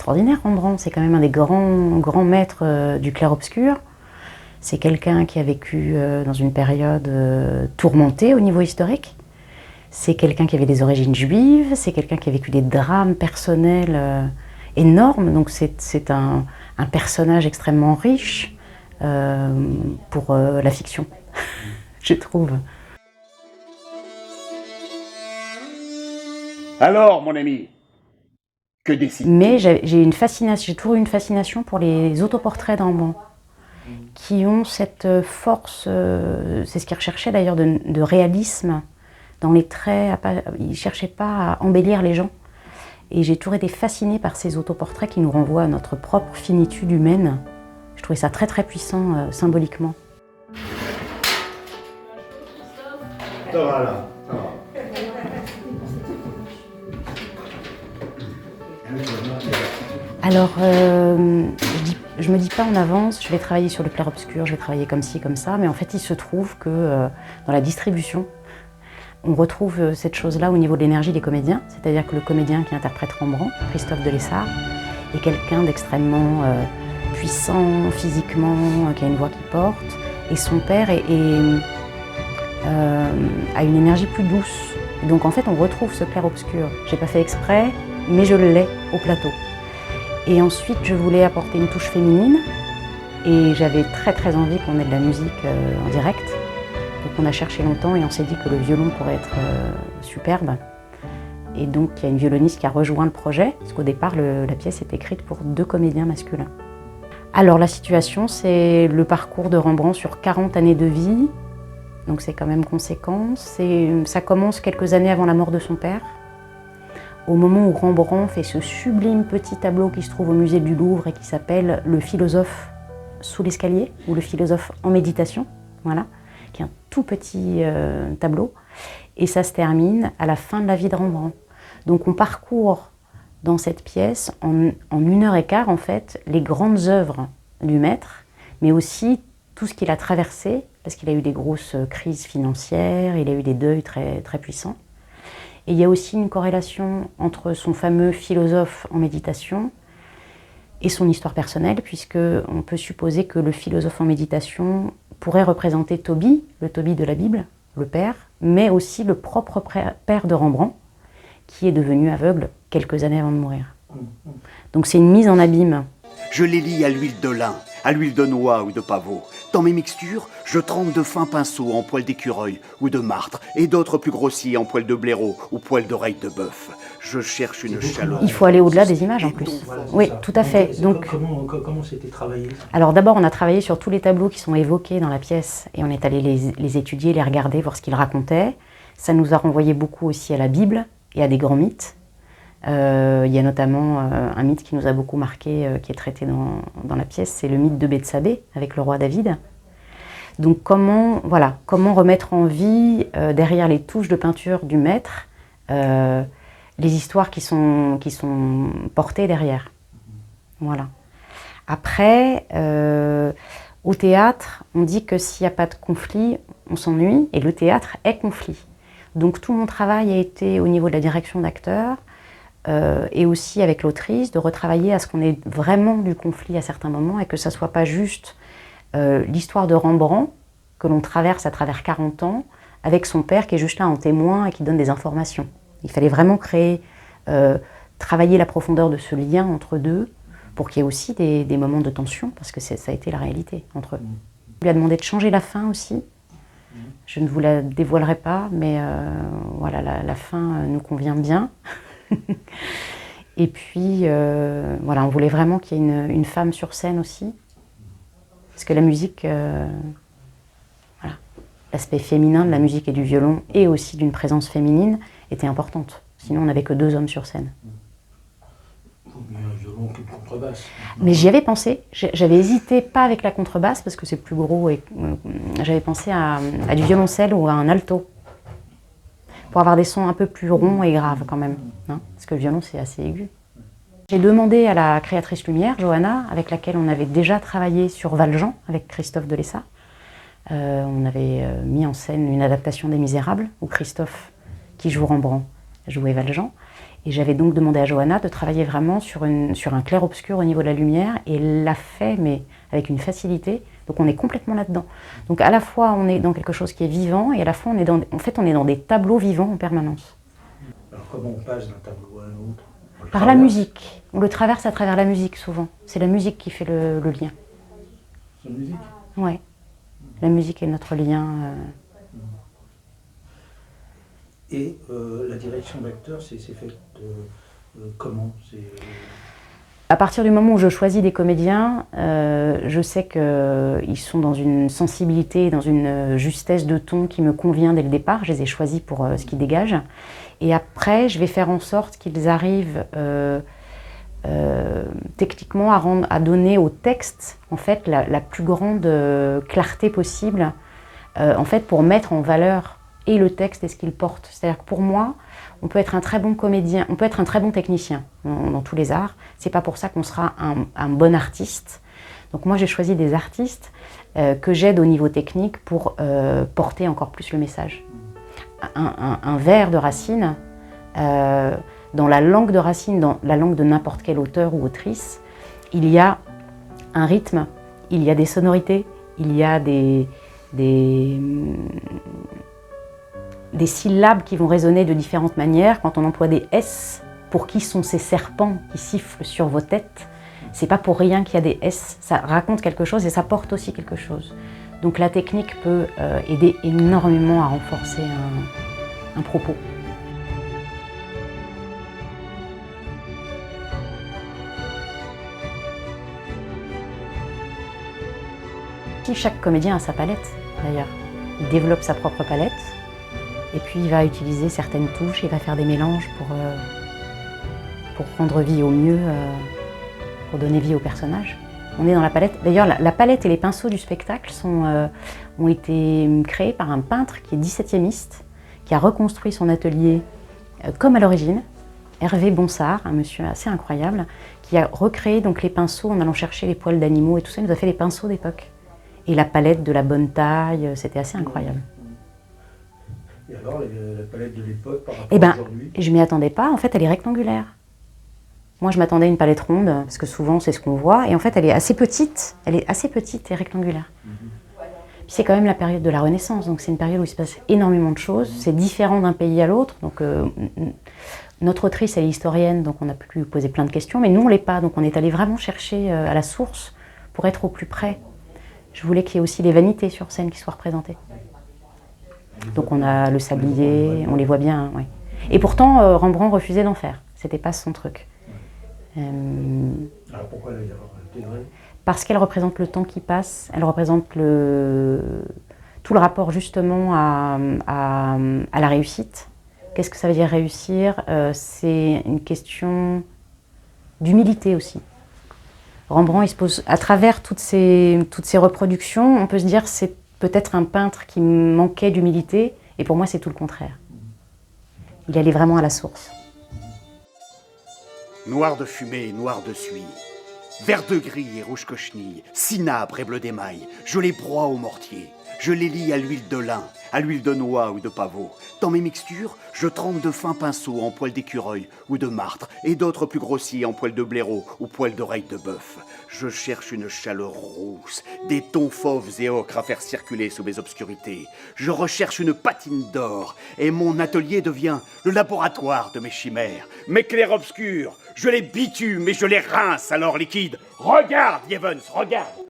extraordinaire, Rembrandt. C'est quand même un des grands maîtres du clair-obscur. C'est quelqu'un qui a vécu dans une période tourmentée au niveau historique. C'est quelqu'un qui avait des origines juives, c'est quelqu'un qui a vécu des drames personnels énormes. Donc c'est un personnage extrêmement riche pour la fiction, je trouve. Alors, mon ami, que décides-tu? Mais j'ai toujours eu une fascination pour les autoportraits de Rembrandt, qui ont cette force, c'est ce qu'il recherchait d'ailleurs, de réalisme dans les traits. Il ne cherchait pas à embellir les gens. Et j'ai toujours été fascinée par ces autoportraits qui nous renvoient à notre propre finitude humaine. Je trouvais ça très puissant symboliquement. Ça va là, ça va. Alors, je me dis pas en avance, je vais travailler sur le clair-obscur, je vais travailler comme ci, comme ça, mais en fait il se trouve que dans la distribution, on retrouve cette chose-là au niveau de l'énergie des comédiens, c'est-à-dire que le comédien qui interprète Rembrandt, Christophe de Lessart, est quelqu'un d'extrêmement puissant physiquement, qui a une voix qui porte, et son père a une énergie plus douce. Donc en fait on retrouve ce clair-obscur. J'ai pas fait exprès, mais je l'ai au plateau. Et ensuite, je voulais apporter une touche féminine et j'avais très envie qu'on ait de la musique en direct. Donc on a cherché longtemps et on s'est dit que le violon pourrait être superbe. Et donc il y a une violoniste qui a rejoint le projet, parce qu'au départ, la pièce est écrite pour 2 comédiens masculins. Alors la situation, c'est le parcours de Rembrandt sur 40 années de vie. Donc c'est quand même conséquent. Ça commence quelques années avant la mort de son père. Au moment où Rembrandt fait ce sublime petit tableau qui se trouve au musée du Louvre et qui s'appelle « Le philosophe sous l'escalier » ou « Le philosophe en méditation », voilà, qui est un tout petit tableau. Et ça se termine à la fin de la vie de Rembrandt. Donc on parcourt dans cette pièce, en 1h15 en fait, les grandes œuvres du maître, mais aussi tout ce qu'il a traversé, parce qu'il a eu des grosses crises financières, il a eu des deuils très puissants. Et il y a aussi une corrélation entre son fameux philosophe en méditation et son histoire personnelle, puisqu'on peut supposer que le philosophe en méditation pourrait représenter Tobie, le Tobie de la Bible, le père, mais aussi le propre père de Rembrandt, qui est devenu aveugle quelques années avant de mourir. Donc c'est une mise en abîme. Je les lie à l'huile de lin, à l'huile de noix ou de pavot. Dans mes mixtures, je trempe de fins pinceaux en poils d'écureuil ou de martre et d'autres plus grossiers en poils de blaireau ou poils d'oreille de bœuf. Je cherche une chaleur. Il faut aller au-delà des images en plus. Voilà, Oui, ça. tout à fait. Donc, comment c'était travaillé? alors d'abord, on a travaillé sur tous les tableaux qui sont évoqués dans la pièce et on est allé les étudier, les regarder, voir ce qu'ils racontaient. Ça nous a renvoyé beaucoup aussi à la Bible et à des grands mythes. Il y a notamment un mythe qui nous a beaucoup marqué, qui est traité dans la pièce, c'est le mythe de Bethsabée avec le roi David. Donc comment remettre en vie, derrière les touches de peinture du maître, les histoires qui sont portées derrière. Voilà. Après, au théâtre, on dit que s'il n'y a pas de conflit, on s'ennuie, et le théâtre est conflit. Donc tout mon travail a été au niveau de la direction d'acteurs, et aussi avec l'autrice, de retravailler à ce qu'on ait vraiment du conflit à certains moments, et que ça ne soit pas juste l'histoire de Rembrandt, que l'on traverse à travers 40 ans, avec son père qui est juste là en témoin et qui donne des informations. Il fallait vraiment travailler la profondeur de ce lien entre deux, pour qu'il y ait aussi des moments de tension, parce que ça a été la réalité entre eux. Il lui a demandé de changer la fin aussi. Je ne vous la dévoilerai pas, mais voilà, la fin nous convient bien. Et puis, voilà, on voulait vraiment qu'il y ait une femme sur scène aussi. Parce que la musique, voilà, l'aspect féminin de la musique et du violon, et aussi d'une présence féminine, était importante. Sinon, on n'avait que 2 hommes sur scène. Mais un violon qu'une contrebasse. Mais j'y avais pensé. J'avais hésité, pas avec la contrebasse, parce que c'est plus gros, et j'avais pensé à du violoncelle ou à un alto, pour avoir des sons un peu plus ronds et graves quand même, hein, parce que le violon c'est assez aigu. J'ai demandé à la créatrice lumière, Johanna, avec laquelle on avait déjà travaillé sur Valjean, avec Christophe de Lessart. On avait mis en scène une adaptation des Misérables, où Christophe, qui joue Rembrandt, jouait Valjean. Et j'avais donc demandé à Johanna de travailler vraiment sur un clair-obscur au niveau de la lumière, et elle l'a fait, mais avec une facilité. Donc on est complètement là-dedans. Donc à la fois on est dans quelque chose qui est vivant, et à la fois on est dans des tableaux vivants en permanence. Alors comment on passe d'un tableau à un autre? Par la musique. On le traverse à travers la musique souvent. C'est la musique qui fait le lien. C'est la musique? Ouais. La musique est notre lien. Et la direction d'acteur, c'est fait comment? À partir du moment où je choisis des comédiens, je sais qu'ils sont dans une sensibilité, dans une justesse de ton qui me convient dès le départ. Je les ai choisis pour ce qu'ils dégagent. Et après, je vais faire en sorte qu'ils arrivent techniquement à donner au texte en fait, la plus grande clarté possible, en fait, pour mettre en valeur et le texte et ce qu'il porte. C'est-à-dire que pour moi, on peut être un très bon comédien, on peut être un très bon technicien dans tous les arts. C'est pas pour ça qu'on sera un bon artiste. Donc moi, j'ai choisi des artistes que j'aide au niveau technique pour porter encore plus le message. Un vers de Racine, dans la langue de Racine, dans la langue de n'importe quel auteur ou autrice, il y a un rythme, il y a des sonorités, il y a des syllabes qui vont résonner de différentes manières. Quand on emploie des S, pour qui sont ces serpents qui sifflent sur vos têtes, c'est pas pour rien qu'il y a des S, ça raconte quelque chose et ça porte aussi quelque chose. Donc la technique peut aider énormément à renforcer un propos. Chaque comédien a sa palette, d'ailleurs. Il développe sa propre palette, et puis il va utiliser certaines touches, il va faire des mélanges pour rendre vie au mieux, pour donner vie au personnage. On est dans la palette. D'ailleurs, la palette et les pinceaux du spectacle ont été créés par un peintre qui est 17e-iste, qui a reconstruit son atelier comme à l'origine, Hervé Bonsard, un monsieur assez incroyable, qui a recréé donc les pinceaux en allant chercher les poils d'animaux et tout ça. Il nous a fait les pinceaux d'époque. Et la palette de la bonne taille, c'était assez incroyable. Et alors, la palette de l'époque par rapport à aujourd'hui? Je m'y attendais pas, en fait elle est rectangulaire. Moi je m'attendais à une palette ronde, parce que souvent c'est ce qu'on voit, et en fait elle est assez petite et rectangulaire. Puis c'est quand même la période de la Renaissance, donc c'est une période où il se passe énormément de choses, c'est différent d'un pays à l'autre, donc notre autrice elle est historienne, donc on a pu lui poser plein de questions, mais nous on l'est pas, donc on est allé vraiment chercher à la source pour être au plus près. Je voulais qu'il y ait aussi les vanités sur scène qui soient représentées. Donc on a le sablier, on les voit bien. Ouais. Et pourtant, Rembrandt refusait d'en faire. C'était pas son truc. Alors pourquoi la intégrée? Parce qu'elle représente le temps qui passe, elle représente tout le rapport justement à la réussite. Qu'est-ce que ça veut dire réussir? C'est une question d'humilité aussi. Rembrandt, il se pose, à travers toutes ces reproductions, on peut se dire c'est peut-être un peintre qui manquait d'humilité, et pour moi c'est tout le contraire. Il allait vraiment à la source. Noir de fumée, noir de suie, vert de gris et rouge cochenille, cinabre et bleu d'émail, je les broie au mortier, je les lie à l'huile de lin, à l'huile de noix ou de pavot. Dans mes mixtures, je trempe de fins pinceaux en poils d'écureuil ou de martre, et d'autres plus grossiers en poils de blaireau ou poils d'oreille de bœuf. Je cherche une chaleur rousse, des tons fauves et ocres à faire circuler sous mes obscurités. Je recherche une patine d'or, et mon atelier devient le laboratoire de mes chimères. Mes clairs-obscurs, je les bitume et je les rince à l'or liquide. Regarde, Evans, regarde!